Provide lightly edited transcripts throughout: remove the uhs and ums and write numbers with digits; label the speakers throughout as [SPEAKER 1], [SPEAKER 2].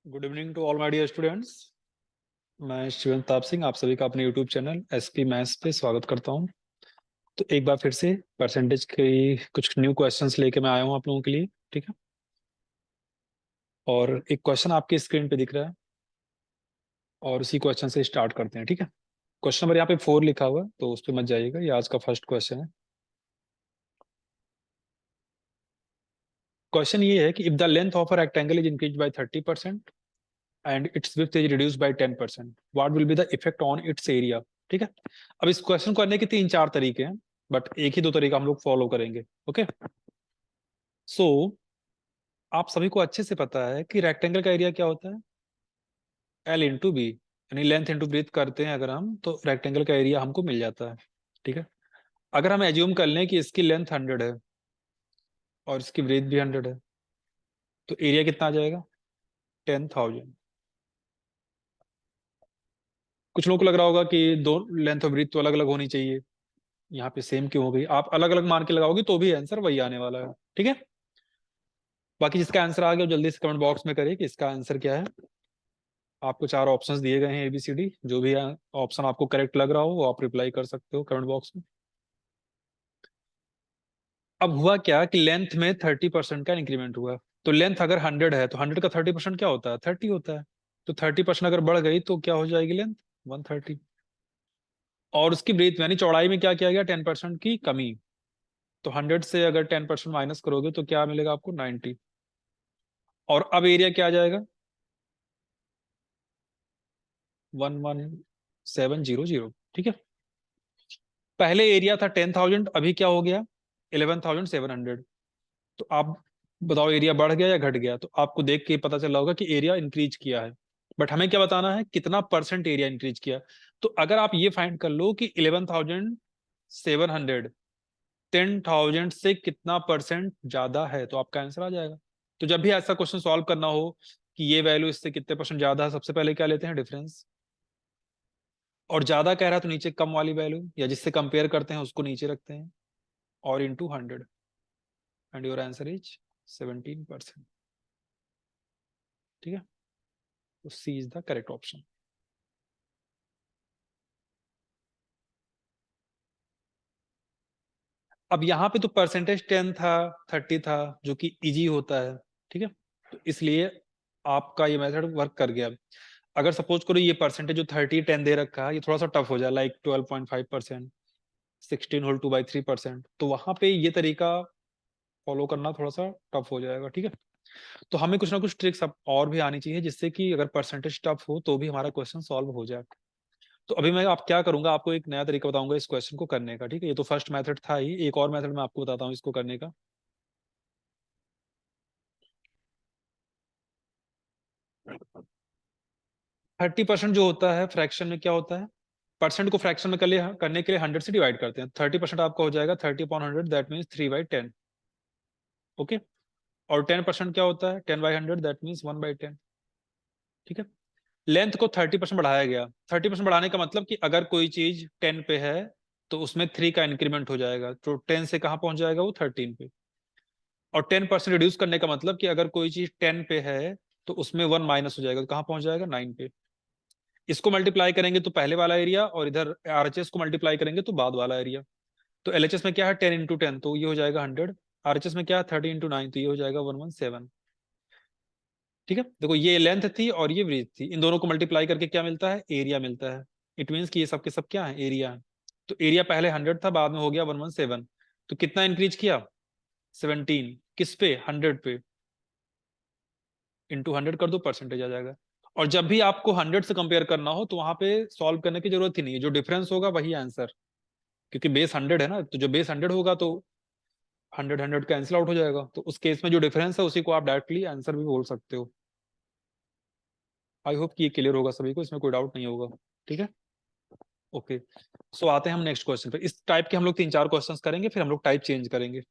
[SPEAKER 1] Good evening to all my dear students. मैं शिवन ताप सिंह आप सभी का अपने यूट्यूब चैनल एसपी मैथ्स पे स्वागत करता हूं। तो एक बार फिर से परसेंटेज की कुछ न्यू क्वेश्चंस लेके मैं आया हूं आप लोगों के लिए। ठीक है, और एक क्वेश्चन आपकी स्क्रीन पे दिख रहा है और उसी क्वेश्चन से स्टार्ट करते हैं। ठीक है, क्वेश्चन नंबर यहाँ पे 4 लिखा हुआ है, तो उस पर मत जाइएगा, ये आज का फर्स्ट क्वेश्चन है। क्वेश्चन ये है कि if the length of a rectangle is increase by 30% and it's width is reduced by 10%, what will be the effect on it's area. ठीक है, अब इस क्वेश्चन को करने के 3-4 तरीके हैं, बट एक ही 2 तरीका हम लोग फॉलो करेंगे। ओके, सो आप सभी को अच्छे से पता है कि रेक्टेंगल का एरिया क्या होता है, एल इंटू बी, यानी लेंथ इंटू ब्रेथ करते हैं अगर हम, तो रेक्टेंगल का एरिया हमको मिल जाता है। ठीक है, अगर हम एज्यूम कर लें कि इसकी लेंथ 100 है और इसकी ब्रेथ भी 100 है, तो एरिया कितना आ जाएगा, 10,000। कुछ लोगों को लग रहा होगा कि दो लेंथ और ब्रेथ तो अलग अलग होनी चाहिए, यहाँ पे सेम क्यों हो गई। आप अलग अलग मान के लगाओगे तो भी आंसर वही आने वाला है। ठीक है, बाकी जिसका आंसर आ गया वो जल्दी से कमेंट बॉक्स में करिए कि इसका आंसर क्या है। आपको 4 ऑप्शंस दिए गए हैं ABCD, जो भी ऑप्शन आपको करेक्ट लग रहा हो वो आप रिप्लाई कर सकते हो कमेंट बॉक्स में। अब हुआ क्या कि लेंथ में 30% का इंक्रीमेंट हुआ, तो लेंथ अगर 100 है तो 100 का 30% क्या होता है, 30 होता है। तो 30% अगर बढ़ गई तो क्या हो जाएगी लेंथ, 130। और उसकी ब्रीथ यानी चौड़ाई में क्या किया गया, 10% की कमी। तो 100 से अगर 10% माइनस करोगे तो क्या मिलेगा आपको, 90। और अब एरिया क्या आ जाएगा, 11700। ठीक है, पहले एरिया था 10,000, अभी क्या हो गया 11,700। तो आप बताओ एरिया बढ़ गया या घट गया। तो आपको देख के पता चला होगा कि एरिया इंक्रीज किया है, बट हमें क्या बताना है, कितना परसेंट एरिया इंक्रीज किया। तो अगर आप ये फाइंड कर लो कि 11,700 10,000 से कितना परसेंट ज्यादा है, तो आपका आंसर आ जाएगा। तो जब भी ऐसा क्वेश्चन सॉल्व करना हो कि ये वैल्यू इससे कितने परसेंट ज्यादा है, सबसे पहले क्या लेते हैं, डिफरेंस। और ज्यादा कह रहा है तो नीचे कम वाली वैल्यू या जिससे कंपेयर करते हैं उसको नीचे रखते हैं, और into 100, and your answer is 17%। ठीक है, तो सी इज द करेक्ट ऑप्शन। अब यहाँ पे तो परसेंटेज 10 था, 30 था, जो कि इजी होता है। ठीक है, तो इसलिए आपका ये मेथड वर्क कर गया। अगर सपोज करो ये परसेंटेज जो 30 10 दे रखा है, ये थोड़ा सा टफ हो जाए, लाइक 12.5%, 16 होल 2/3%, तो वहां पे ये तरीका फॉलो करना थोड़ा सा टफ हो जाएगा। ठीक है, तो हमें कुछ ना कुछ ट्रिक्स अब और भी आनी चाहिए, जिससे कि अगर परसेंटेज टफ हो तो भी हमारा क्वेश्चन सॉल्व हो जाए। तो अभी मैं आप क्या करूंगा, आपको एक नया तरीका बताऊंगा इस क्वेश्चन को करने का। ठीक है, ये तो फर्स्ट मेथड था ही, एक और मेथड मैं आपको बताता हूँ इसको करने का। 30% जो होता है फ्रैक्शन में क्या होता है, परसेंट को फ्रैक्शन में करने के लिए 100 से डिवाइड करते हैं। 30% आपका हो जाएगा 30/100, दैट मीन्स 3/10। ओके, और 10% क्या होता है, 10/100, दैट मीन्स 1/10। ठीक है, लेंथ को 30% बढ़ाया गया। 30% बढ़ाने का मतलब कि अगर कोई चीज 10 पे है तो उसमें 3 का इंक्रीमेंट हो जाएगा, तो 10 से कहाँ पहुंच जाएगा वो 13 पे। और 10% रिड्यूस करने का मतलब कि अगर कोई चीज 10 पे है तो उसमें 1 माइनस हो जाएगा, तो कहाँ पहुंच जाएगा, 9 पे। इसको मल्टीप्लाई करेंगे तो पहले वाला एरिया, और इधर RHS को मल्टीप्लाई करेंगे तो बाद वाला एरिया। तो LHS में क्या है, 10 × 10, तो ये हो जाएगा 100। RHS में क्या है, 30 × 9, तो ये हो जाएगा 117। ठीक है, देखो ये लेंथ थी और ये ब्रीथ थी, इन दोनों को मल्टीप्लाई करके क्या मिलता है, एरिया मिलता है। इट मीन्स कि ये सब के सब क्या है, एरिया है। तो एरिया पहले 100 था, बाद में हो गया 117। तो कितना इंक्रीज किया, 17, किस पे, 100 पे। इंटू 100 कर दो, परसेंटेज आ जाएगा। और जब भी आपको 100 से कंपेयर करना हो तो वहां पे सॉल्व करने की जरूरत ही नहीं है, जो डिफरेंस होगा वही आंसर। क्योंकि बेस 100 है ना, तो जो बेस 100 होगा तो 100 कैंसिल आउट हो जाएगा, तो उस केस में जो डिफरेंस है उसी को आप डायरेक्टली आंसर भी बोल सकते हो। आई होप कि ये क्लियर होगा सभी को, इसमें कोई डाउट नहीं होगा। ठीक है, ओके। सो आते हैं हम नेक्स्ट क्वेश्चन पे। इस टाइप के हम लोग 3-4 क्वेश्चंस करेंगे, फिर हम लोग टाइप चेंज करेंगे।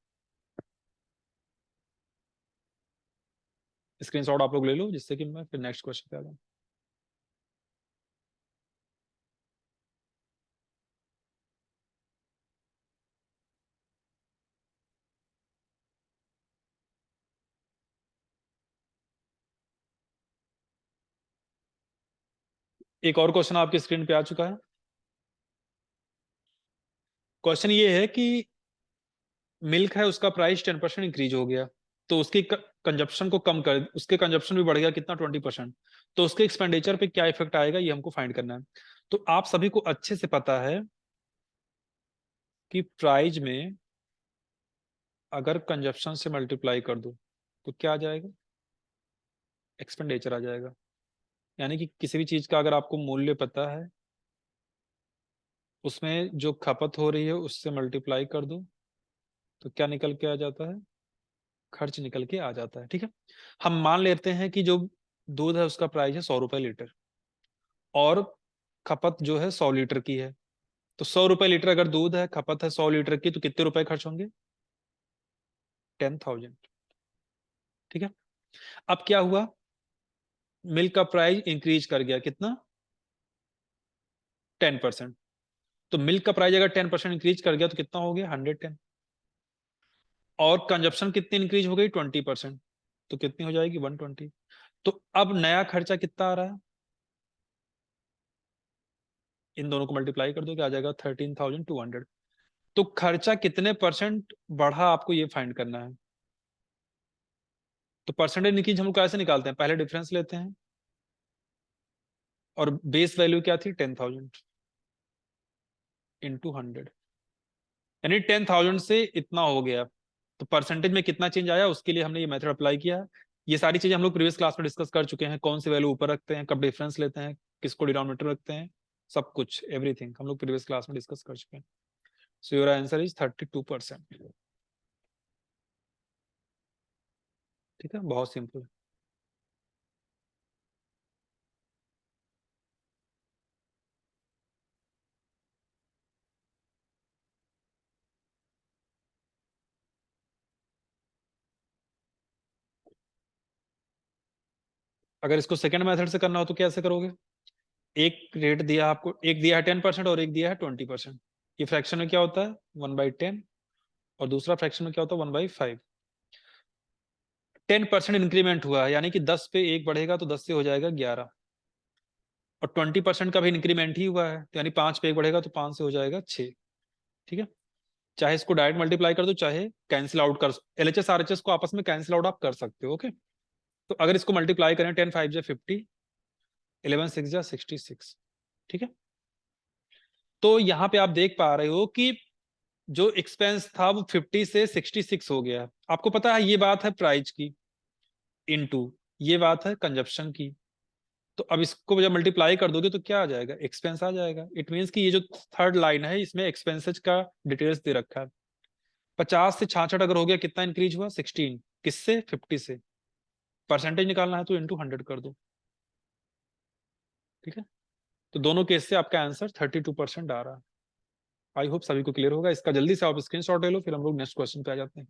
[SPEAKER 1] स्क्रीनशॉट आप लोग ले लो, जिससे कि मैं फिर नेक्स्ट क्वेश्चन पे आ जाऊँ। एक और क्वेश्चन आपकी स्क्रीन पे आ चुका है। क्वेश्चन ये है कि मिल्क है, उसका प्राइस 10% इंक्रीज हो गया, तो उसकी कंजप्शन को कम कर, उसके कंजप्शन भी बढ़ गया कितना, 20%। तो उसके एक्सपेंडिचर पे क्या इफेक्ट आएगा, ये हमको फाइंड करना है। तो आप सभी को अच्छे से पता है कि प्राइस में अगर कंजप्शन से मल्टीप्लाई कर दो तो क्या आ जाएगा, एक्सपेंडिचर आ जाएगा। यानी कि किसी भी चीज का अगर आपको मूल्य पता है, उसमें जो खपत हो रही है उससे मल्टीप्लाई कर दो तो क्या निकल के आ जाता है, खर्च निकल के आ जाता है। ठीक है, हम मान लेते हैं कि जो दूध है उसका प्राइस है 100 रुपए लीटर, और खपत जो है 100 लीटर की है। तो 100 रुपए लीटर अगर दूध है, खपत है 100 लीटर की, तो कितने रुपए खर्च होंगे, 10,000। ठीक है, अब क्या हुआ, मिल्क का प्राइस इंक्रीज कर गया कितना, 10%। तो मिल्क का प्राइस अगर 10% इंक्रीज कर गया तो कितना हो गया, 110। और कंजप्शन कितनी इंक्रीज हो गई, 20%, तो कितनी हो जाएगी, 120। तो अब नया खर्चा कितना आ रहा है, इन दोनों को मल्टीप्लाई कर दो, क्या आ जाएगा, 13,200। तो खर्चा कितने परसेंट बढ़ा, आपको ये फाइंड करना है। तो परसेंटेज निकीज हम लोग कैसे निकालते हैं, पहले डिफरेंस लेते हैं, और बेस वैल्यू क्या थी, 10,000 इंटू 100, यानी 10,000 से इतना हो गया। तो परसेंटेज में कितना चेंज आया, उसके लिए हमने ये मेथड अप्लाई किया। ये सारी चीजें हम लोग प्रीवियस क्लास में डिस्कस कर चुके हैं, कौन सी वैल्यू ऊपर रखते हैं, कब डिफरेंस लेते हैं, किसको डिनोमिनेटर रखते हैं, सब कुछ एवरीथिंग हम लोग प्रीवियस क्लास में डिस्कस कर चुके हैं। So your answer is 32%। ठीक है, बहुत सिंपल है। अगर इसको सेकंड मेथड से करना हो तो कैसे करोगे, एक रेट दिया आपको, एक दिया है 10% और एक दिया है 20%। ये फ्रैक्शन में क्या होता है, 1/10, और दूसरा फ्रैक्शन में क्या होता है, 1/5। 10% इंक्रीमेंट हुआ है, यानी कि 10 पे एक बढ़ेगा तो 10 से हो जाएगा 11, और 20% का भी इंक्रीमेंट ही हुआ है, तो यानी 5 पे एक बढ़ेगा तो 5 से हो जाएगा 6। ठीक है, चाहे इसको डायरेक्ट मल्टीप्लाई कर दो, चाहे कैंसिल आउट कर, एलएचएस आरएचएस को आपस में कैंसिल आउट आप कर सकते हो। ओके, तो अगर इसको मल्टीप्लाई करें, 10 5 जा 50, 11 6 जा 66। ठीक है, तो यहाँ पे आप देख पा रहे हो कि जो एक्सपेंस था वो 50 से 66 हो गया। आपको पता है ये बात है प्राइस की, इनटू ये बात है कंजप्शन की। तो अब इसको जब मल्टीप्लाई कर दोगे तो क्या आ जाएगा, एक्सपेंस आ जाएगा। इट मीन्स कि ये जो थर्ड लाइन है इसमें एक्सपेंसेस का डिटेल्स दे रखा है। 50 से 66 अगर हो गया, कितना इंक्रीज हुआ, 16, किससे, 50 से। परसेंटेज निकालना है तो इंटू 100 कर दो। ठीक है, तो दोनों केस से आपका आंसर 32% आ रहा है। आई होप सभी को क्लियर होगा। इसका जल्दी से आप स्क्रीनशॉट ले लो, फिर हम लोग नेक्स्ट क्वेश्चन पे आ जाते हैं।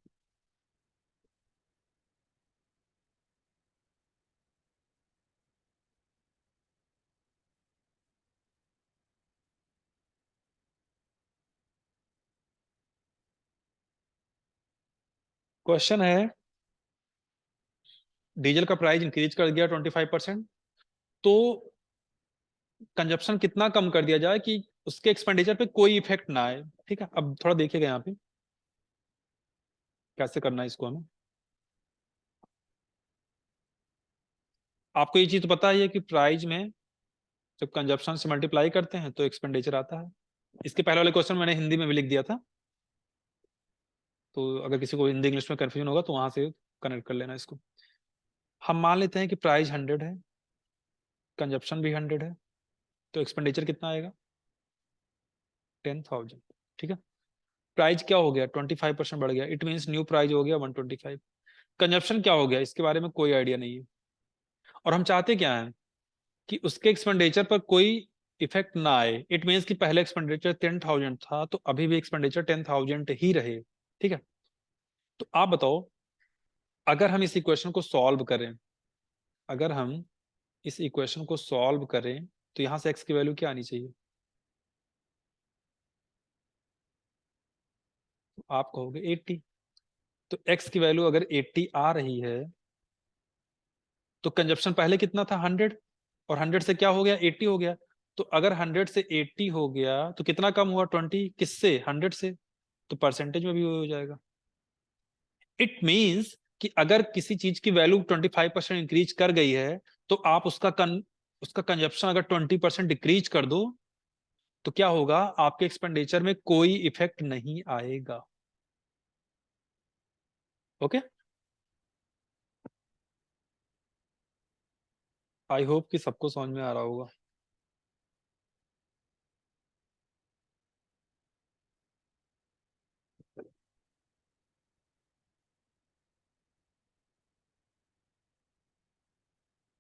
[SPEAKER 1] क्वेश्चन है, डीजल का प्राइस इंक्रीज कर दिया 25%, तो कंजप्शन कितना कम कर दिया जाए कि उसके एक्सपेंडिचर पे कोई इफेक्ट ना आए। ठीक है, अब थोड़ा देखिएगा यहाँ पे कैसे करना है इसको हमें। आपको ये चीज तो पता ही है कि प्राइस में जब कंजप्शन से मल्टीप्लाई करते हैं तो एक्सपेंडिचर आता है। इसके पहले वाले क्वेश्चन मैंने हिंदी में भी लिख दिया था, तो अगर किसी को हिंदी इंग्लिश में कंफ्यूजन होगा तो वहां से कनेक्ट कर लेना इसको। हम मान लेते हैं कि प्राइस 100 है, कंजप्शन भी 100 है, तो एक्सपेंडिचर कितना आएगा, 10,000। ठीक है, प्राइस क्या हो गया, 25% बढ़ गया, इट मीन्स न्यू प्राइस हो गया 125। कंजप्शन क्या हो गया, इसके बारे में कोई आइडिया नहीं है, और हम चाहते क्या है कि उसके एक्सपेंडिचर पर कोई इफेक्ट ना आए। इट मीन्स कि पहले एक्सपेंडिचर 10,000 था तो अभी भी एक्सपेंडिचर 10,000 ही रहे। ठीक है, तो आप बताओ, अगर हम इस इक्वेशन को सॉल्व करें, अगर हम इस इक्वेशन को सॉल्व करें तो यहां से एक्स की वैल्यू क्या आनी चाहिए, तो आप कहोगे 80। तो एक्स की वैल्यू अगर 80 आ रही है तो कंजप्शन पहले कितना था, 100। और 100 से क्या हो गया, 80 हो गया। तो अगर 100 से 80 हो गया तो कितना कम हुआ, 20, किससे, 100 से। तो परसेंटेज में भी वो हो जाएगा। इट मीन्स कि अगर किसी चीज की वैल्यू 25% इंक्रीज कर गई है, तो आप उसका कंजप्शन अगर 20% डिक्रीज कर दो, तो क्या होगा, आपके एक्सपेंडिचर में कोई इफेक्ट नहीं आएगा। ओके, आई होप कि सबको समझ में आ रहा होगा।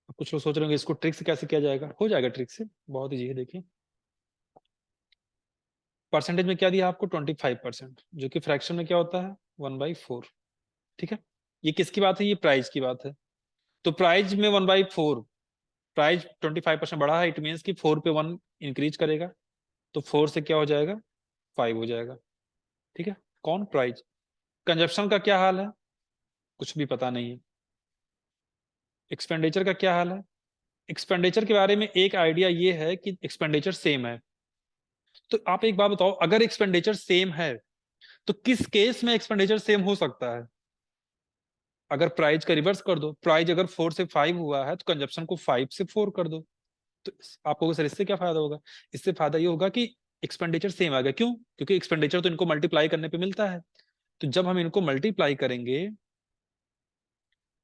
[SPEAKER 1] कुछ लोग सोच रहे होंगे इसको ट्रिक से कैसे किया जाएगा, हो जाएगा ट्रिक से, बहुत ईजी है। देखिए, परसेंटेज में क्या दिया आपको, 25%, जो कि फ्रैक्शन में क्या होता है, 1/4। ठीक है, ये किसकी बात है, ये प्राइस की बात है। तो प्राइस में 1/4, प्राइस 25% बढ़ा है, इट मीन्स कि 4 पे 1 इंक्रीज करेगा, तो 4 से क्या हो जाएगा, 5 हो जाएगा। ठीक है, कौन, प्राइस। कंजप्शन का क्या हाल है, कुछ भी पता नहीं है। एक्सपेंडिचर का क्या हाल है, एक्सपेंडिचर के बारे में एक आइडिया ये है कि एक्सपेंडिचर सेम है। तो आप एक बात बताओ, अगर एक्सपेंडिचर सेम है तो किस केस में एक्सपेंडिचर सेम हो सकता है। अगर प्राइस का रिवर्स कर दो, प्राइस अगर 4 से 5 हुआ है तो कंजप्शन को 5 से 4 कर दो। तो आपको सर इससे क्या फायदा होगा, इससे फायदा ये होगा कि एक्सपेंडिचर सेम आ गया। क्यों, क्योंकि एक्सपेंडिचर तो इनको मल्टीप्लाई करने पे मिलता है। तो जब हम इनको मल्टीप्लाई करेंगे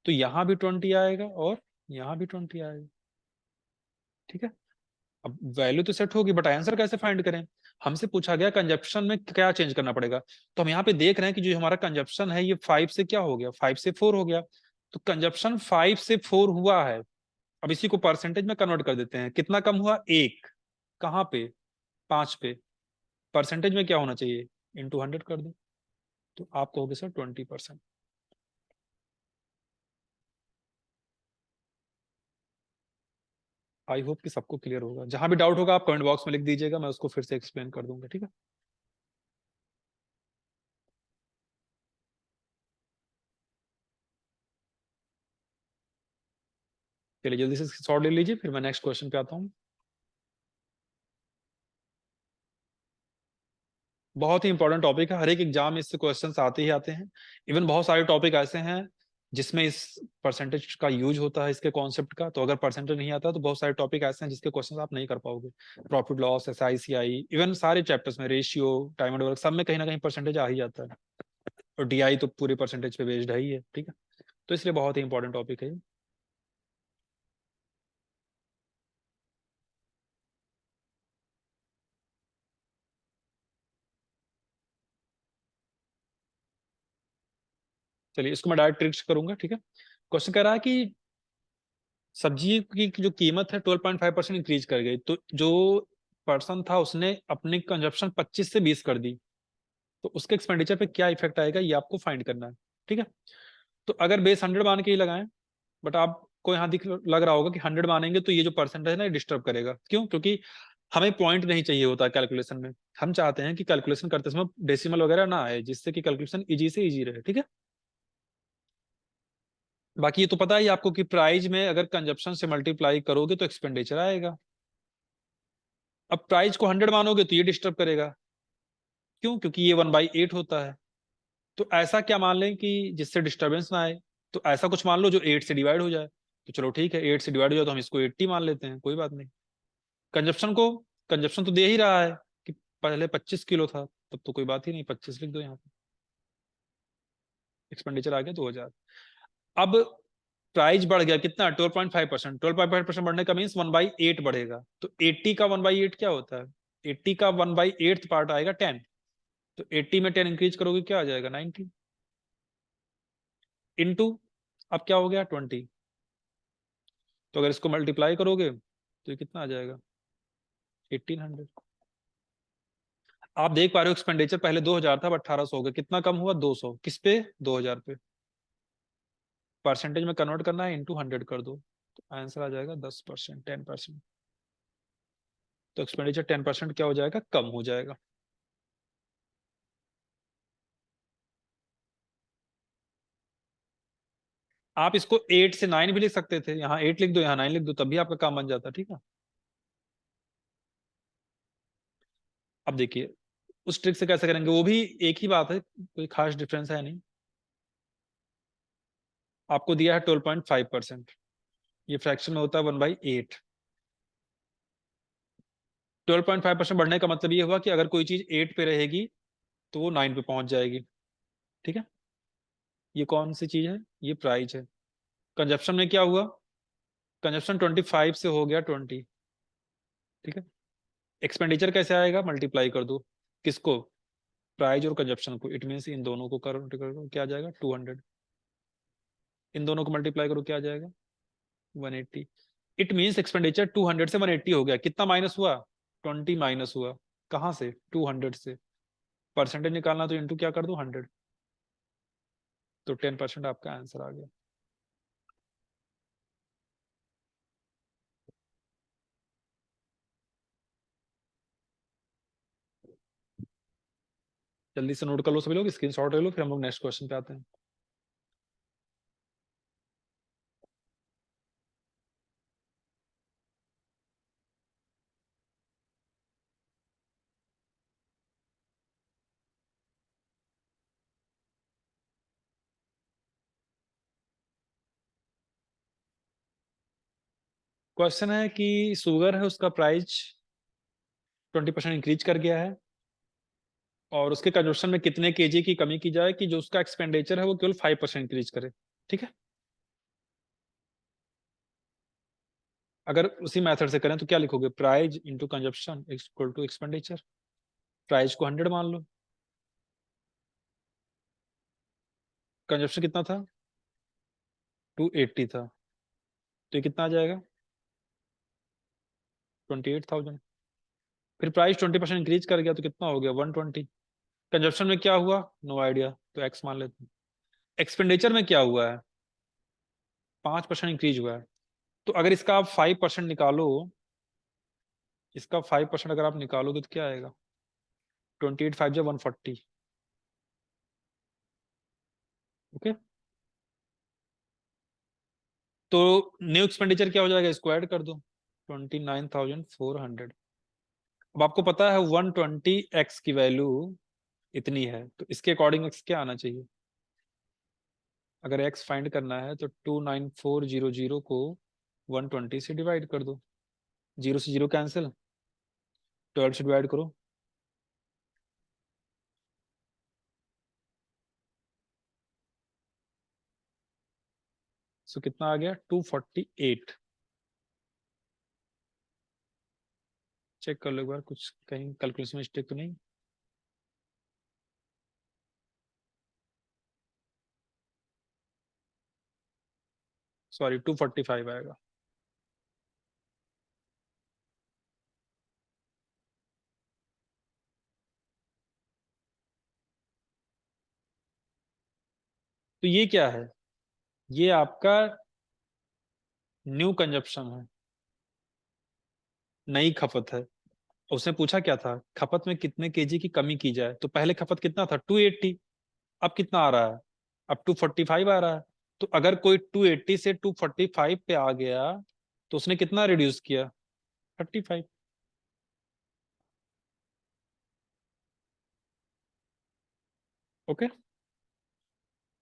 [SPEAKER 1] तो यहां भी 20 आएगा और यहां भी 20 आएगा। ठीक है, अब वैल्यू तो सेट होगी, बट आंसर कैसे फाइंड करें। हमसे पूछा गया कंजप्शन में क्या चेंज करना पड़ेगा। तो हम यहाँ पे देख रहे हैं कि जो हमारा कंजप्शन है ये 5 से क्या हो गया, 5 से 4 हो गया। तो कंजप्शन 5 से 4 हुआ है। अब इसी को परसेंटेज में कन्वर्ट कर देते हैं, कितना कम हुआ, 1। कहाँ पे, 5 पे। परसेंटेज में क्या होना चाहिए, इंटू 100 कर दो। तो आप कहोगे सर 20%। आई होप कि सबको क्लियर होगा। जहां भी डाउट होगा आप कमेंट बॉक्स में लिख दीजिएगा, मैं उसको फिर से एक्सप्लेन कर दूंगा। ठीक है, चलिए जल्दी से शॉर्ट ले लीजिए, फिर मैं नेक्स्ट क्वेश्चन पे आता हूँ। बहुत ही इंपॉर्टेंट टॉपिक है, हर एक एग्जाम में इससे क्वेश्चंस आते ही आते हैं। इवन बहुत सारे टॉपिक ऐसे हैं जिसमें इस परसेंटेज का यूज होता है, इसके कॉन्सेप्ट का। तो अगर परसेंटेज नहीं आता तो बहुत सारे टॉपिक ऐसे हैं जिसके क्वेश्चंस आप नहीं कर पाओगे। प्रॉफिट लॉस, SICI, इवन सारे चैप्टर्स में, रेशियो, टाइम एंड वर्क, सब में कहीं ना कहीं परसेंटेज आ ही जाता है। और DI तो पूरे परसेंटेज पे बेस्ड है ही है। ठीक है, तो इसलिए बहुत ही इंपॉर्टेंट टॉपिक है ये। चलिए इसको मैं डायरेक्ट ट्रिक्स करूंगा। ठीक है, क्वेश्चन कह रहा है कि सब्जी की जो कीमत है 12.5% इंक्रीज कर गई, तो जो पर्सन था उसने अपनी कंजप्शन 25 से 20 कर दी, तो उसके एक्सपेंडिचर पे क्या इफेक्ट आएगा ये आपको फाइंड करना है। ठीक है, तो अगर बेस 100 मान के ही लगाएं, बट आपको यहाँ दिख लग रहा होगा कि 100 मानेंगे तो ये जो परसेंटेज है ना, ये डिस्टर्ब करेगा। क्यों, क्योंकि हमें पॉइंट नहीं चाहिए होता कैलकुलेशन में। हम चाहते हैं कि कैलकुलेशन करते समय डेसिमल वगैरह ना आए, जिससे कि कैलकुलेशन इजी से इजी रहे। ठीक है, बाकी ये तो पता ही आपको कि प्राइस में अगर कंजप्शन से मल्टीप्लाई करोगे तो एक्सपेंडिचर आएगा। अब प्राइस को 100 मानोगे तो ये डिस्टर्ब करेगा। क्यों, क्योंकि ये 1/8 होता है। तो ऐसा क्या मान लें कि जिससे डिस्टर्बेंस ना आए। तो ऐसा कुछ मान लो जो 8 से डिवाइड हो जाए। तो चलो ठीक है, 8 से डिवाइड हो जाए तो हम इसको 80 मान लेते हैं, कोई बात नहीं। कंजप्शन को, कंजप्शन तो दे ही रहा है कि पहले 25 किलो था, तब तो कोई बात ही नहीं, 25 लिख दो यहाँ पे। एक्सपेंडिचर आ गया 2000। अब प्राइस बढ़ गया कितना, 12.5%। 12.5% बढ़ने का मीन्स 1/8 बढ़ेगा। तो 80 का 1/8 क्या होता है, 80 का 1/8 पार्ट आएगा 10। तो 80 में 10 इंक्रीज करोगे क्या आ जाएगा, 90। इनटू, अब क्या हो गया, 20। तो अगर इसको मल्टीप्लाई करोगे तो ये कितना आ जाएगा, 1800। आप देख पा रहे हो एक्सपेंडिचर पहले 2000 था, अब 1800 हो गया। कितना कम हुआ, 200, किस पे, 2000 पे। परसेंटेज में कन्वर्ट करना है, इंटू 100 कर दो, तो आंसर आ जाएगा 10%, 10%। तो एक्सपेंडिचर 10% क्या हो जाएगा, कम हो जाएगा। आप इसको 8 से 9 भी लिख सकते थे, यहाँ 8 लिख दो, यहाँ 9 लिख दो, तब भी आपका काम बन जाता। ठीक है, अब देखिए उस ट्रिक से कैसे करेंगे, वो भी एक ही बात है, कोई खास डिफरेंस है नहीं। आपको दिया है 12.5%, ये फ्रैक्शन में होता है 1/8। 12.5% बढ़ने का मतलब ये हुआ कि अगर कोई चीज 8 पे रहेगी तो वो 9 पे पहुंच जाएगी। ठीक है, ये कौन सी चीज है, ये प्राइस है। कंजप्शन में क्या हुआ, कंजप्शन 25 से हो गया 20। ठीक है, एक्सपेंडिचर कैसे आएगा, मल्टीप्लाई कर दो, किसको, प्राइस और कंजप्शन को, इट मीन्स इन दोनों को करो, क्या आ जाएगा 200। इन दोनों को मल्टीप्लाई करो, क्या आ जाएगा 180। इट मीन्स एक्सपेंडिचर 200 से 180 हो गया, कितना माइनस हुआ, 20 माइनस हुआ, कहाँ से, 200 से। परसेंटेज निकालना तो इंटू क्या कर दो 100, तो 10% आपका आंसर आ गया। जल्दी से नोट कर लो सभी लोग, स्क्रीन शॉट ले लो, फिर हम लोग नेक्स्ट क्वेश्चन पे आते हैं। क्वेश्चन है कि शुगर है, उसका प्राइस 20% इंक्रीज कर गया है, और उसके कंजप्शन में कितने केजी की कमी की जाए कि जो उसका एक्सपेंडिचर है वो केवल 5% इंक्रीज करे। ठीक है, अगर उसी मेथड से करें तो क्या लिखोगे, price into consumption equal to expenditure. Price को 100 मान लो, कंजप्शन कितना था 280 था, तो ये कितना आ जाएगा 28,000। फिर प्राइस 20% इंक्रीज कर गया तो कितना हो गया 120। कंजप्शन में क्या हुआ, नो आइडिया, तो एक्स मान लेते हैं। एक्सपेंडिचर में क्या हुआ है, 5% इंक्रीज हुआ है, तो अगर इसका आप 5% निकालो, इसका 5% अगर आप निकालोगे तो क्या आएगा, 28 5 जा 140। ओके, तो न्यू एक्सपेंडिचर क्या हो जाएगा, इसको ऐड कर दो 29,400। अब आपको पता है 120 एक्स की वैल्यू इतनी है, तो इसके अकॉर्डिंग एक्स क्या आना चाहिए, अगर एक्स फाइंड करना है तो 29400 को 120 से डिवाइड कर दो, जीरो से जीरो कैंसिल, 12 से डिवाइड करो, सो कितना आ गया 248। चेक कर लो एक बार, कुछ कहीं कैलकुलेशन मिस्टेक तो नहीं। सॉरी 245 आएगा। तो ये क्या है, ये आपका न्यू कंजप्शन है, नई खपत है। उसने पूछा क्या था, खपत में कितने केजी की कमी की जाए, तो पहले खपत कितना था 280, अब कितना आ रहा है, अब 245 आ रहा है। तो अगर कोई 280 से 245 पे आ गया तो उसने कितना रिड्यूस किया 35। ओके,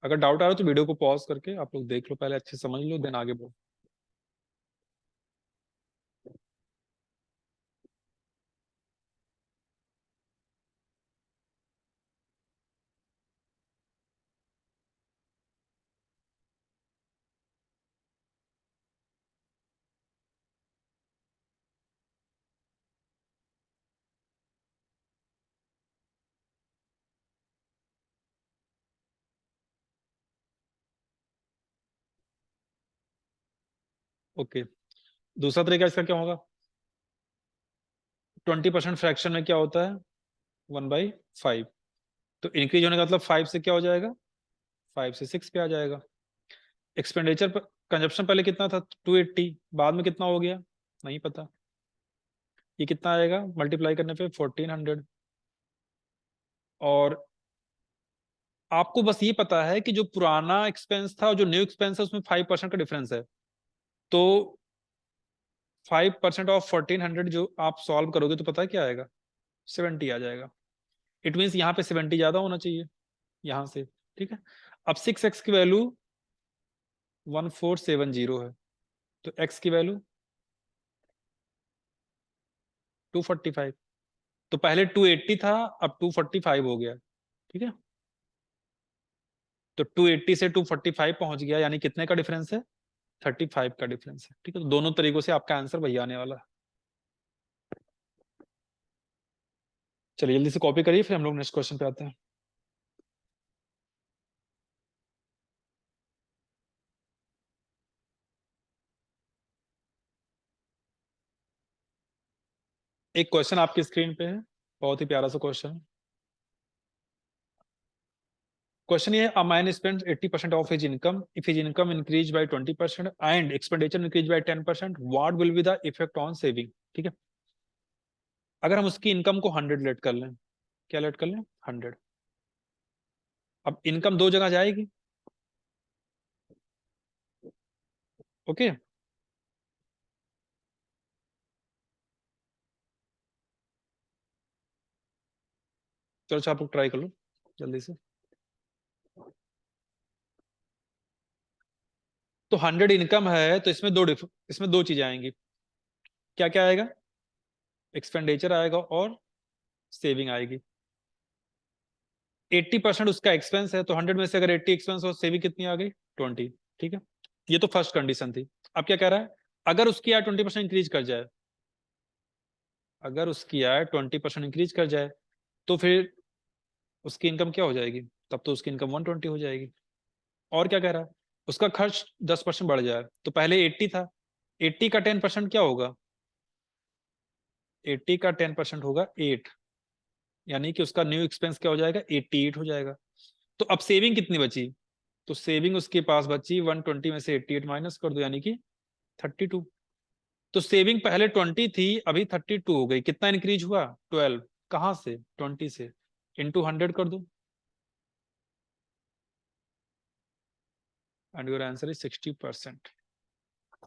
[SPEAKER 1] अगर डाउट आ रहा है तो वीडियो को पॉज करके आप लोग देख लो, पहले अच्छे से समझ लो, देन आगे बढ़ो। ओके, दूसरा तरीका इसका क्या होगा, 20% फ्रैक्शन में क्या होता है 1/5, तो इंक्रीज होने का मतलब 5 से क्या हो जाएगा, 5 से 6 पे आ जाएगा। एक्सपेंडिचर पर कंजप्शन पहले कितना था 280, बाद में कितना हो गया नहीं पता, ये कितना आएगा मल्टीप्लाई करने पे 1400, और आपको बस ये पता है कि जो पुराना एक्सपेंस था और जो न्यू एक्सपेंस है उसमें 5% का डिफरेंस है। तो 5% ऑफ 1400 जो आप सॉल्व करोगे तो पता है क्या आएगा? 70 आ जाएगा। इट मीन्स यहाँ पे 70 ज्यादा होना चाहिए यहाँ से। ठीक है। अब 6x की वैल्यू 1470 है, तो x की वैल्यू 245। तो पहले 280 था, अब 245 हो गया। ठीक है। तो 280 से 245 पहुंच गया, यानी कितने का डिफरेंस है? 35 का डिफरेंस है। ठीक है। तो दोनों तरीकों से आपका आंसर वही आने वाला है। चलिए जल्दी से कॉपी करिए, फिर हम लोग नेक्स्ट क्वेश्चन पे आते हैं। एक क्वेश्चन आपकी स्क्रीन पे है, बहुत ही प्यारा सा क्वेश्चन। क्वेश्चन ये है, a man spends 80% of his income if his income increase by 20% and expenditure increase by 10%, what will be the effect on saving? ठीक है। अगर हम उसकी इनकम को 100 लेट कर लें, क्या लेट कर लें? 100। अब इनकम दो जगह जाएगी। ओके। चलो अच्छा, आप लोग ट्राई कर लो जल्दी से। तो 100 इनकम है, तो इसमें दो चीजें आएंगी। क्या क्या आएगा? एक्सपेंडिचर आएगा और सेविंग आएगी। 80% उसका एक्सपेंस है, तो 100 में से अगर 80 एक्सपेंस और सेविंग कितनी आ गई? 20। ठीक है। ये तो फर्स्ट कंडीशन थी। अब क्या कह रहा है? अगर उसकी आय 20% इंक्रीज कर जाए, अगर उसकी आय 20% इंक्रीज कर जाए, तो फिर उसकी इनकम क्या हो जाएगी? तब तो उसकी इनकम 120 हो जाएगी। और क्या कह रहा है? उसका खर्च 10% बढ़ जाए, तो पहले 80 था, 80 का 10% क्या होगा? 80 का 10% होगा 8, यानी कि उसका न्यू एक्सपेंस क्या हो जाएगा? 88 हो जाएगा। तो अब सेविंग कितनी बची? तो सेविंग उसके पास बची 120 में से 88 माइनस कर दो, यानी कि 32। तो सेविंग पहले 20 थी, अभी 32 हो गई। कितना इंक्रीज हुआ? 12। कहां से? 20 से। इंटू 100 कर दो, एंड योर आंसर इज 60%।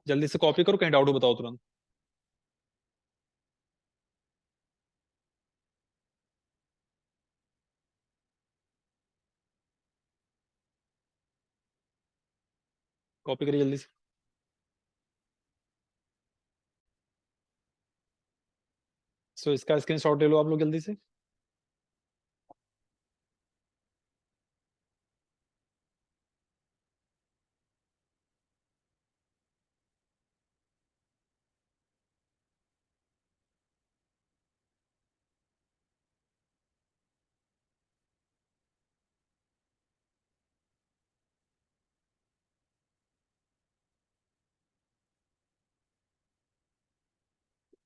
[SPEAKER 1] जल्दी से कॉपी करो, कहीं डाउट हो बताओ तुरंत। कॉपी करिए जल्दी से। सो इसका स्क्रीनशॉट ले लो आप लोग जल्दी से।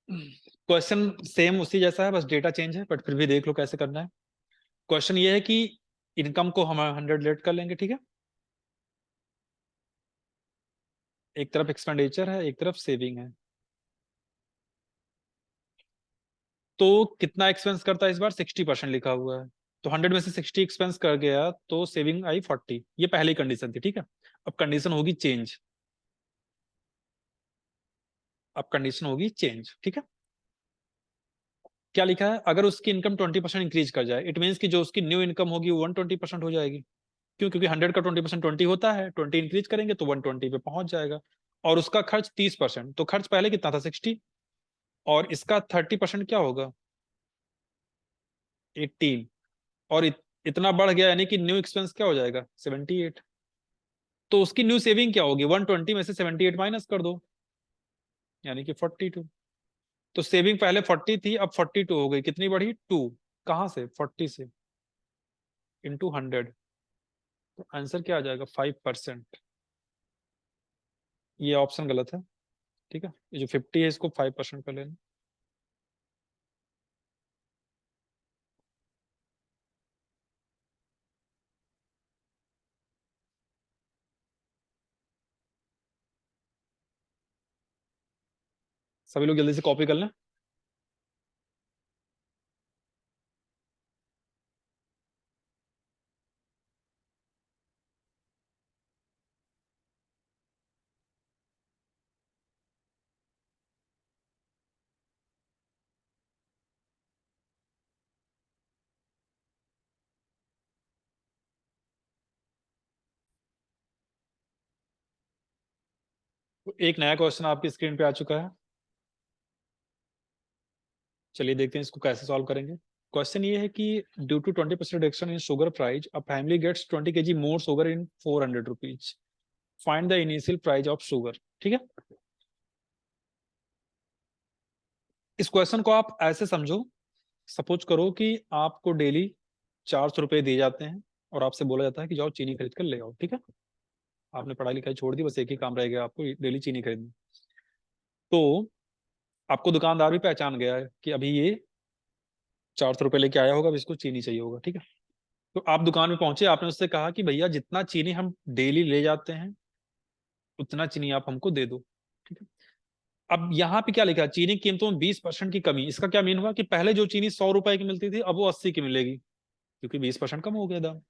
[SPEAKER 1] क्वेश्चन सेम उसी जैसा है, बस डेटा चेंज है, बट फिर भी देख लो कैसे करना है। क्वेश्चन ये है कि इनकम को हम 100 लेट कर लेंगे। ठीक है। एक तरफ एक्सपेंडिचर है, एक तरफ सेविंग है। तो कितना एक्सपेंस करता है इस बार? 60% लिखा हुआ है। तो 100 में से 60 एक्सपेंस कर गया, तो सेविंग आई 40। ये पहली कंडीशन थी। ठीक है। अब कंडीशन होगी चेंज। अब कंडीशन होगी चेंज। ठीक है। क्या लिखा है? अगर उसकी इनकम 20% इंक्रीज कर जाए, इट मीन्स कि जो उसकी न्यू इनकम होगी वो 120% हो जाएगी। क्यों? क्योंकि 100 का 20% 20 होता है, 20 इंक्रीज करेंगे तो 120 पे पहुंच जाएगा। और उसका खर्च 30%, तो खर्च पहले कितना था? 60। और इसका 30% क्या होगा? 18। और इतना बढ़ गया, यानी कि न्यू एक्सपेंस क्या हो जाएगा? 78। तो उसकी न्यू सेविंग क्या होगी? 120 में से 78 माइनस कर दो, यानी कि 42। तो सेविंग पहले 40 थी, अब 42 हो गई। कितनी बढ़ी? 2। कहां से? 40 से। इंटू 100। तो आंसर क्या आ जाएगा? 5%। ये ऑप्शन गलत है। ठीक है। ये जो 50 है इसको 5% कर लेना। सभी लोग जल्दी से कॉपी कर लें। तो एक नया क्वेश्चन आपकी स्क्रीन पे आ चुका है। चलिए देखते हैं इसको कैसे सॉल्व करेंगे। क्वेश्चन ये है कि due to 20% reduction in sugar price a family gets 20 kg more sugar in 400 rupees. Find the initial price of sugar. ठीक है, इस क्वेश्चन को आप ऐसे समझो, सपोज करो कि आपको डेली 400 रुपये दिए जाते हैं और आपसे बोला जाता है कि जाओ चीनी खरीद कर ले आओ। ठीक है, आपने पढ़ाई लिखाई छोड़ दी, बस एक ही काम रह गया आपको, डेली चीनी खरीदनी। तो आपको दुकानदार भी पहचान गया है कि अभी ये 400 रुपये लेके आया होगा, अब इसको चीनी चाहिए होगा। ठीक है, तो आप दुकान में पहुंचे, आपने उससे कहा कि भैया जितना चीनी हम डेली ले जाते हैं उतना चीनी आप हमको दे दो। ठीक है, अब यहाँ पे क्या लिखा है, चीनी की कीमतों में 20% की कमी। इसका क्या मीन हुआ कि पहले जो चीनी 100 रुपए की मिलती थी अब वो 80 की मिलेगी, क्योंकि 20% कम हो गया दाम।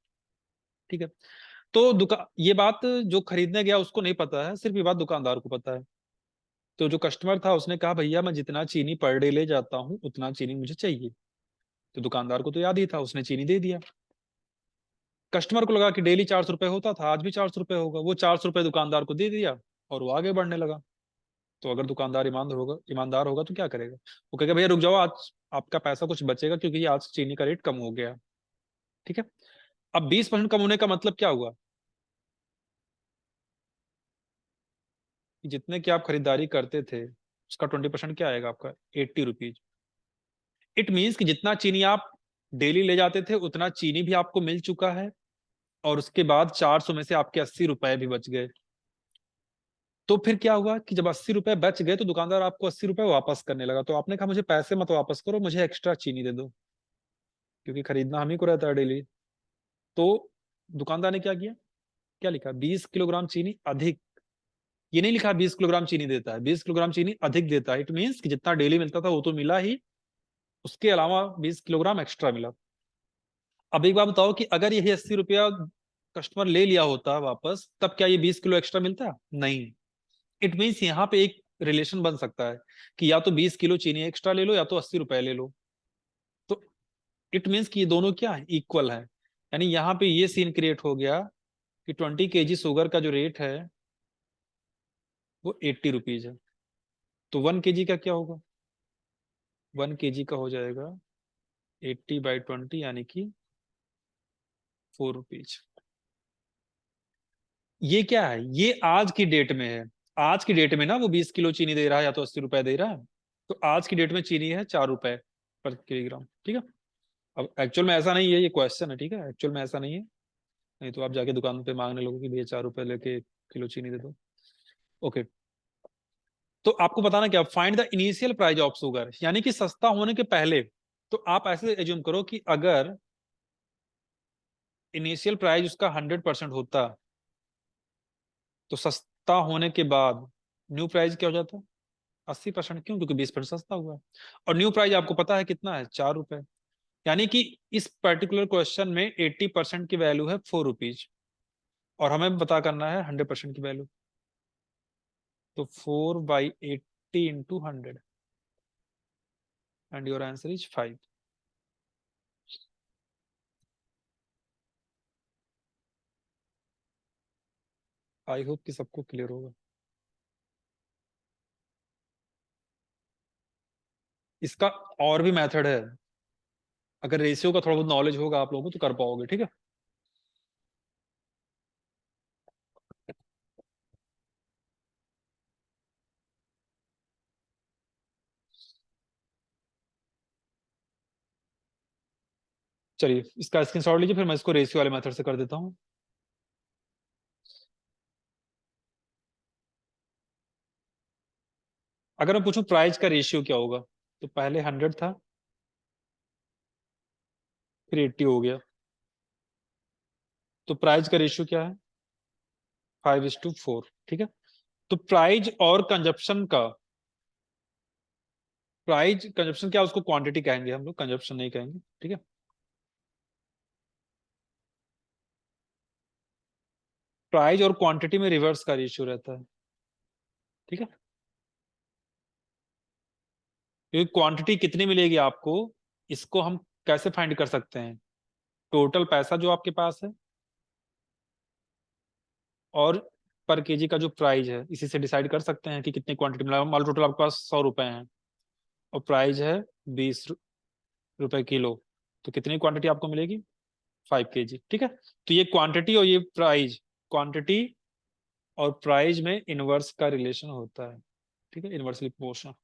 [SPEAKER 1] ठीक है, तो दुकान, ये बात जो खरीदने गया उसको नहीं पता है, सिर्फ ये बात दुकानदार को पता है। तो जो कस्टमर था उसने कहा भैया मैं जितना चीनी पर डे ले जाता हूँ उतना चीनी मुझे चाहिए। तो दुकानदार को तो याद ही था, उसने चीनी दे दिया। कस्टमर को लगा कि डेली 400 रुपये होता था, आज भी 400 रुपये होगा, वो 400 रुपये दुकानदार को दे दिया और वो आगे बढ़ने लगा। तो अगर दुकानदार ईमानदार होगा तो क्या करेगा, वो कहेगा भैया रुक जाओ, आज आपका पैसा कुछ बचेगा क्योंकि आज चीनी का रेट कम हो गया। ठीक है, अब 20% कम होने का मतलब क्या हुआ कि जितने की आप खरीदारी करते थे उसका 20% क्या आएगा आपका, 80 रुपीज। इट मीन्स कि जितना चीनी आप डेली ले जाते थे उतना चीनी भी आपको मिल चुका है, और उसके बाद 400 में से आपके 80 रुपए भी बच गए। तो फिर क्या हुआ कि जब 80 रुपए बच गए तो दुकानदार आपको 80 रुपए वापस करने लगा। तो आपने कहा मुझे पैसे मत वापस करो, मुझे एक्स्ट्रा चीनी दे दो, क्योंकि खरीदना हम ही को रहता है डेली। तो दुकानदार ने क्या किया, क्या लिखा, 20 किलोग्राम चीनी अधिक। ये नहीं लिखा 20 किलोग्राम चीनी देता है, 20 किलोग्राम चीनी अधिक देता है। इट मीन्स कि जितना डेली मिलता था वो तो मिला ही, उसके अलावा 20 किलोग्राम एक्स्ट्रा मिला। अब एक बात बताओ कि अगर यही 80 रुपया कस्टमर ले लिया होता वापस, तब क्या ये 20 किलो एक्स्ट्रा मिलता, नहीं। इट मीन्स यहाँ पे एक रिलेशन बन सकता है कि या तो 20 किलो चीनी एक्स्ट्रा ले लो या तो 80 रुपए ले लो। तो इट मीन्स कि ये दोनों क्या है, इक्वल है। यानी यहाँ पे ये सीन क्रिएट हो गया कि 20 kg शुगर का जो रेट है वो 80 रुपीज है। तो 1 kg का क्या होगा, 1 kg का हो जाएगा 80/20 यानी कि 4 रुपीज। ये क्या है, ये आज की डेट में है। आज की डेट में ना वो 20 किलो चीनी दे रहा है या तो 80 रुपए दे रहा है। तो आज की डेट में चीनी है 4 रुपए पर किलोग्राम। ठीक है, अब एक्चुअल में ऐसा नहीं है, ये क्वेश्चन है। ठीक है, एक्चुअल में ऐसा नहीं है, नहीं तो आप जाके दुकान पे मांगने लगो कि भैया 4 रुपए लेके किलो चीनी दे दो। ओके, तो आपको बताना क्या, find the initial price of sugar, यानी कि सस्ता होने के पहले। तो आप ऐसे एज्यूम करो कि अगर इनिशियल प्राइस उसका 100% होता तो सस्ता होने के बाद न्यू प्राइस क्या हो जाता, 80%। क्यों, क्योंकि 20% सस्ता हुआ है। और न्यू प्राइस आपको पता है कितना है, 4 रुपए। यानी कि इस पर्टिकुलर क्वेश्चन में 80% की वैल्यू है 4 रुपीज, और हमें पता करना है 100% की वैल्यू। तो 4/80 × 100 and your answer is 5। I hope कि सबको क्लियर होगा। इसका और भी मेथड है, अगर रेशियो का थोड़ा बहुत नॉलेज होगा आप लोगों को तो कर पाओगे। ठीक है, चलिए इसका स्क्रीनशॉट लीजिए, फिर मैं इसको रेशियो वाले मेथड से कर देता हूँ। अगर मैं पूछूं प्राइस का रेशियो क्या होगा, तो पहले 100 था, फिर 80 हो गया, तो प्राइस का रेशियो क्या है, 5:4। ठीक है, तो प्राइस और कंजप्शन का, प्राइस कंजप्शन क्या, उसको क्वांटिटी कहेंगे हम लोग, कंजप्शन नहीं कहेंगे। ठीक है, प्राइस और क्वांटिटी में रिवर्स का रेशियो रहता है। ठीक है, क्योंकि क्वांटिटी कितनी मिलेगी आपको, इसको हम कैसे फाइंड कर सकते हैं, टोटल पैसा जो आपके पास है और पर केजी का जो प्राइस है इसी से डिसाइड कर सकते हैं कि कितनी क्वांटिटी मिला। मान लो टोटल आपके पास 100 रुपए हैं और प्राइस है 20 रुपए किलो, तो कितनी क्वांटिटी आपको मिलेगी? 5 kg। ठीक है, तो ये क्वांटिटी और ये प्राइस, क्वांटिटी और प्राइस में इनवर्स का रिलेशन होता है। ठीक है, इनवर्सली प्रोपोर्शनल।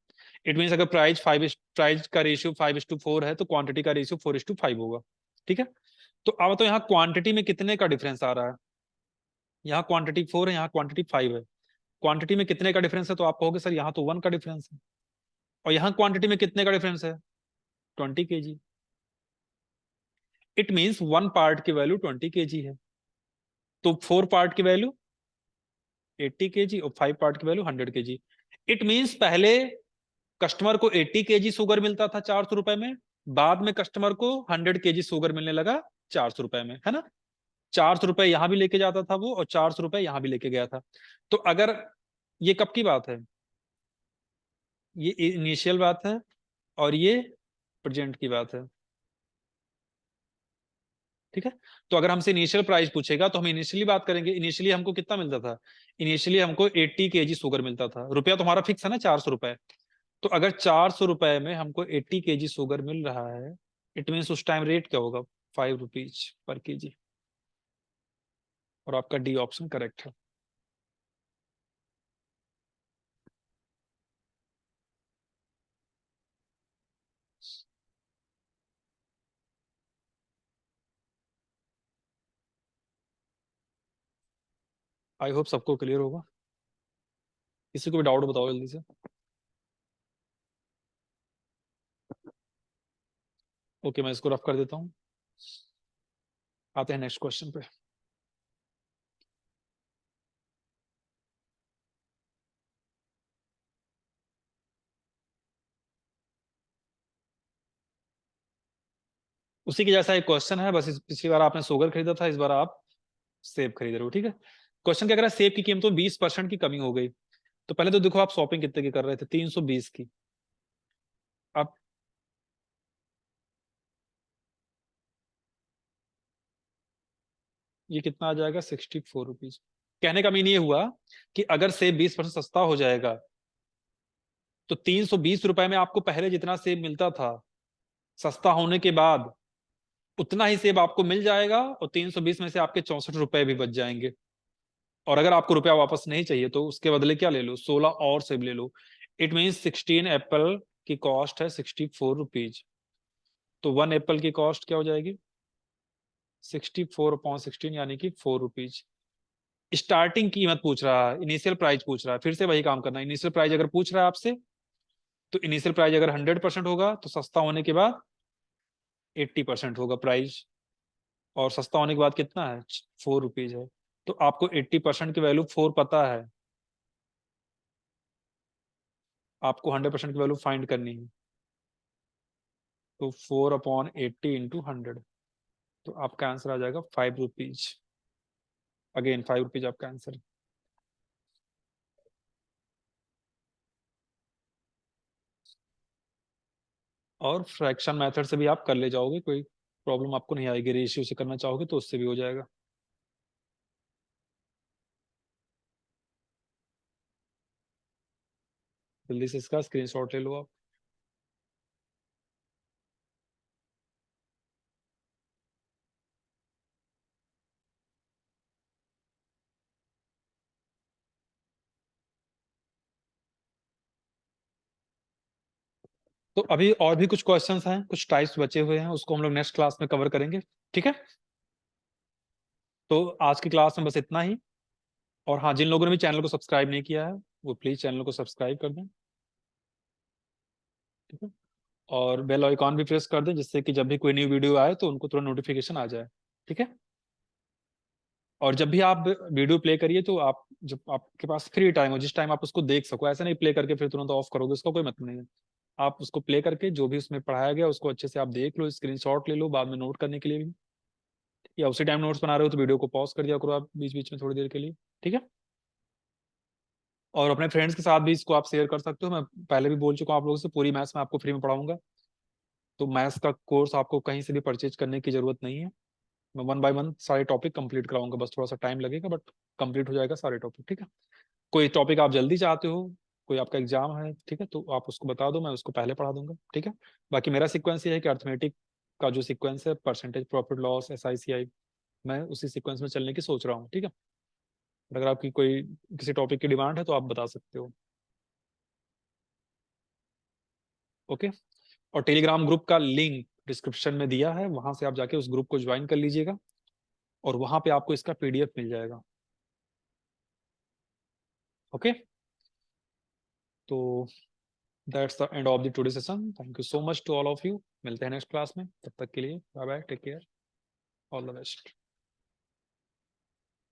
[SPEAKER 1] इट मीन्स अगर प्राइस का रेशियो 5:4 है तो क्वांटिटी का रेशियो 4:5 होगा। ठीक है, तो अब तो यहाँ क्वांटिटी में कितने का डिफरेंस आ रहा है? यहाँ क्वांटिटी 4 है, यहाँ क्वांटिटी 5 है। क्वांटिटी में कितने का डिफरेंस है? तो आप कहोगे सर यहाँ तो 1 का डिफरेंस है। और यहाँ क्वांटिटी में कितने का डिफरेंस है? 20 kg। इट मीन्स 1 पार्ट की वैल्यू 20 kg है, तो 4 पार्ट की वैल्यू 80 kg और 5 पार्ट की वैल्यू 100 kg। इट मीन्स पहले कस्टमर को 80 kg शुगर मिलता था 400 रुपए में, बाद में कस्टमर को 100 kg शुगर मिलने लगा 400 रुपए में, है ना? 400 रुपए यहां भी लेके जाता था वो और 400 रुपए यहां भी लेके गया था। तो अगर ये कब की बात है? ये इनिशियल बात है और ये प्रेजेंट की बात है। ठीक है, तो अगर हमसे इनिशियल प्राइस पूछेगा तो हम इनिशियली बात करेंगे। इनिशियली हमको कितना मिलता था? इनिशियली हमको 80 kg शुगर मिलता था। रुपया तुम्हारा फिक्स है ना, 400 रुपए। तो अगर 400 रुपए में हमको 80 kg शुगर मिल रहा है, इट मीन उस टाइम रेट क्या होगा? 5 रुपीज पर केजी। और आपका डी ऑप्शन करेक्ट है। आई होप सबको क्लियर होगा। किसी को भी डाउट बताओ जल्दी से। ओके, मैं इसको रफ कर देता हूँ। आते हैं नेक्स्ट क्वेश्चन पे। उसी के जैसा एक क्वेश्चन है, बस पिछली बार आपने शुगर खरीदा था, इस बार आप सेब खरीद रहे हो। ठीक है, क्वेश्चन क्या कह रहा है? सेब की कीमतों में 20% की कमी हो गई। तो पहले तो देखो आप शॉपिंग कितने की कर रहे थे? 320 की। अब ये कितना आ जाएगा? 64 रुपीज। कहने का मीन ये हुआ कि अगर सेब 20% सस्ता हो जाएगा तो 320 रुपए में आपको पहले जितना सेब मिलता था, सस्ता होने के बाद उतना ही सेब आपको मिल जाएगा और 320 में से आपके 64 रुपए भी बच जाएंगे। और अगर आपको रुपया वापस नहीं चाहिए तो उसके बदले क्या ले लो? 16 और सेब ले लो। इट मीन्स 16 एप्पल की कॉस्ट है 64 रुपीज। तो 1 एप्पल की कॉस्ट क्या हो जाएगी? 64/16 यानी कि 4 रुपीज। स्टार्टिंग कीमत पूछ रहा है, इनिशियल प्राइस पूछ रहा है। फिर से वही काम करना है। इनिशियल प्राइस अगर पूछ रहा है आपसे तो इनिशियल प्राइस अगर 100% होगा तो सस्ता होने के बाद 80% होगा प्राइस। और सस्ता होने के बाद कितना है? 4 रुपीज है। तो आपको 80% की वैल्यू 4 पता है, आपको 100% की वैल्यू फाइंड करनी है। तो 4/80 × 100, तो आपका आंसर आ जाएगा 5 रुपीज। अगेन 5 रुपीज आपका आंसर। और फ्रैक्शन मेथड से भी आप कर ले जाओगे, कोई प्रॉब्लम आपको नहीं आएगी। रेशियो से करना चाहोगे तो उससे भी हो जाएगा। जल्दी से इसका स्क्रीनशॉट ले लो आप। तो अभी और भी कुछ क्वेश्चंस हैं, कुछ टाइप्स बचे हुए हैं, उसको हम लोग नेक्स्ट क्लास में कवर करेंगे। ठीक है, तो आज की क्लास में बस इतना ही। और हाँ, जिन लोगों ने भी चैनल को सब्सक्राइब नहीं किया है वो प्लीज चैनल को सब्सक्राइब कर दें। ठीक है, और बेल आइकॉन भी प्रेस कर दें जिससे कि जब भी कोई न्यू वीडियो आए तो उनको तुरंत नोटिफिकेशन आ जाए। ठीक है, और जब भी आप वीडियो प्ले करिए तो आप, जब आपके पास फ्री टाइम हो, जिस टाइम आप उसको देख सको, ऐसा नहीं प्ले करके फिर तुरंत ऑफ करोगे, उसका कोई मतलब नहीं है। आप उसको प्ले करके जो भी उसमें पढ़ाया गया उसको अच्छे से आप देख लो, स्क्रीनशॉट ले लो बाद में नोट करने के लिए भी। या उसी टाइम नोट्स बना रहे हो तो वीडियो को पॉज कर दिया करो आप बीच बीच में थोड़ी देर के लिए। ठीक है, और अपने फ्रेंड्स के साथ भी इसको आप शेयर कर सकते हो। मैं पहले भी बोल चुका हूँ आप लोगों से, पूरी मैथ्स में आपको फ्री में पढ़ाऊंगा। तो मैथ्स का कोर्स आपको कहीं से भी परचेज करने की जरूरत नहीं है। मैं 1 बाय 1 सारे टॉपिक कंप्लीट कराऊंगा, बस थोड़ा सा टाइम लगेगा बट कंप्लीट हो जाएगा सारे टॉपिक, ठीक है। कोई टॉपिक आप जल्दी चाहते हो, कोई आपका एग्जाम है, ठीक है, तो आप उसको बता दो, मैं उसको पहले पढ़ा दूंगा, ठीक है। बाकी मेरा सीक्वेंस ये है कि अर्थमेटिक का जो सीक्वेंस है, परसेंटेज, प्रॉफिट लॉस, SICI, मैं उसी सीक्वेंस में चलने की सोच रहा हूँ, ठीक है। अगर आपकी कोई किसी टॉपिक की डिमांड है तो आप बता सकते हो, ओके। और टेलीग्राम ग्रुप का लिंक डिस्क्रिप्शन में दिया है, वहां से आप जाके उस ग्रुप को ज्वाइन कर लीजिएगा और वहां पे आपको इसका PDF मिल जाएगा, ओके। तो that's the end of the today session, thank you so much to all of you, मिलते हैं नेक्स्ट क्लास में, तब तक के लिए bye bye, take care, all the best.